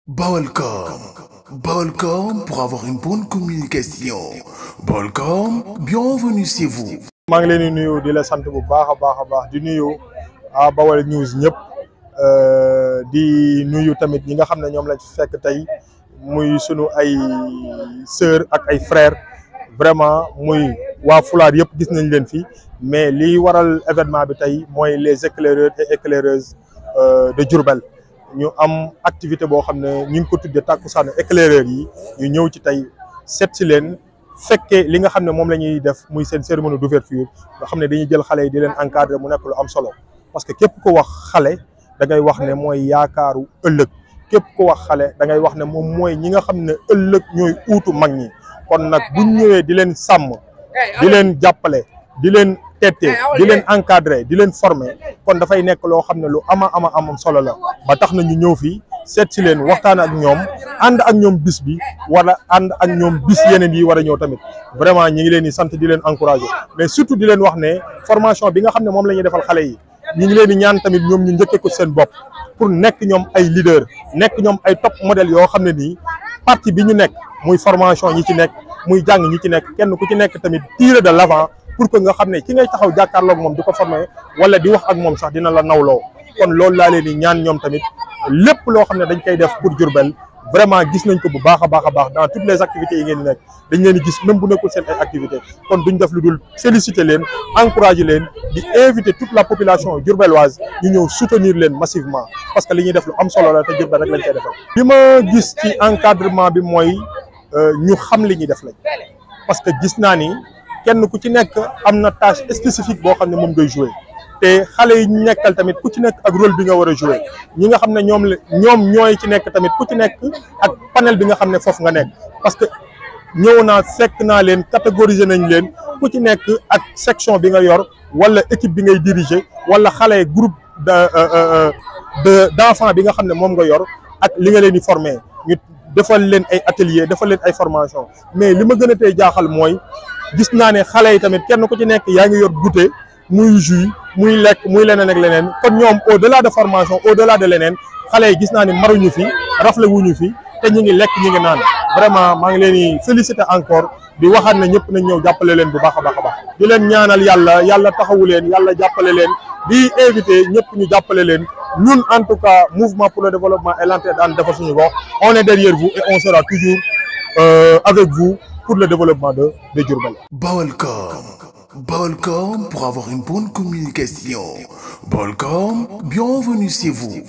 Balcom. Balcom pour avoir une bonne communication. Balcom, bienvenue chez vous. maa ngi leen di nuyu di la sant bu baax a baax di nuyu Baol News ñëpp di nuyu tamit ñi nga xam ne ñoom lañ fekk tey muy sunu ay sœur ak ay frères vraiment muy waa Fulaar yëpp gis nañ leen fi mais li waral événement bi tey mooy les éclaireurs et éclaireuses de Diourbel ñu am activité boo xam ne ñu ngi ko tuddee takkusaanu éclaireurs yi ñu ñëw ci tey seet si leen fekkee li nga xam ne moom la ñuy def muy seen cérémonie d'ouverture nga xam ne dañuy jël xale yi di leen encadrer mu nekk lu am solo parce que képp ko wax xale da ngay wax ne mooy yaakaaru ëllëg képp ko wax xale da ngay wax ne moom mooy ñi nga xam ne ëllëg ñooy uutu mag ñi kon nag buñ ñëwee di leen sàmm di leen jàppale di leen tette di leen encadrer di leen former kon dafay nekk loo xam ne lu am solo la ba tax na ñu ñëw fii seet si leen waxtaan ak ñoom ànd ak ñoom bis bi wala ànd ak ñoom bis yeneen yi war a ñëw tamit vraiment ñi ngi leen di sant di leen encourager mais surtout di leen wax ne formation bi nga xam ne moom la ñuy defal xale yi ñi ngi leen di ñaan tamit ñoom ñu njëkkee ko seen bopp pour nekk ñoom ay leader nekk ñoom ay top modèle yoo xam ne nii parti bi ñu nekk muy formation ñi ci nekk muy jàng ñi ci nekk kenn ku ci nekk tamit tirer de l'avant pour que nga xam ne ci ngay taxaw jàkkaarloog moom di ko former wala di wax ak moom sax dina la nawloo kon loolu laa leen di ñaan ñoom tamit lépp loo xam ne dañ koy def pour Diourbel vraiment gis nañ ko bu baax a baax dans toutes les activités yi ngeen di nekk dañ leen di gis même bu nekkul seen ay activités kon duñ def lu dul féliciter leen encourager leen di inviter toute la population diourbelloise ñu ñëw soutenir leen massivement parce que li ñuy def lu am solo la te Diourbel rek lañ koy defal. li ma gis ci encadrement bi mooy ñu xam li ñuy def lañ parce que gis naa ni kenn ku ci nekk am na tâche spécifique boo xam ne moom ngay jouer te xale yi ñu nekkal tamit ku ci nekk ak rôle bi nga war a jouer ñi nga xam ne ñoom ñooy ci nekk tamit ku ci nekk ak panel bi nga xam ne foofu nga nekk parce que ñëw naa fekk naa leen catégoriser nañ leen ku ci nekk ak section bi nga yor wala équipe bi ngay diriger wala xale groupe d'enfants bi nga xam ne moom nga yor ak li nga leen di former ñu defal leen ay atelier defal leen ay formation mais li ma gën a tey jaaxal mooy gis naa ne xale yi tamit kenn ku ci nekk yaa ngi yor goûter muy jus muy lekk muy leneen ak leneen kon ñoom au delà de formation au delà de leneen xale yi gis naa ne maruñu fi rafle wuñu fi te ñi ngi lekk ñi ngi naan vraiment maa ngi leen di féliciter encore di waxaat ne ñëpp nañ ñëw jàppale leen bu baax a baax di leen ñaanal yàlla taxawu leen yàlla jàppale leen di inviter ñëpp ñu jàppale leen ñun en tout cas mouvement pour le développement et l'entraide ànd defar suñu gox on est derrière vous et on sera toujours avec vous pour le développement de Diourbel. Balcom pour avoir une bonne communication. Balcom, bienvenue chez vous.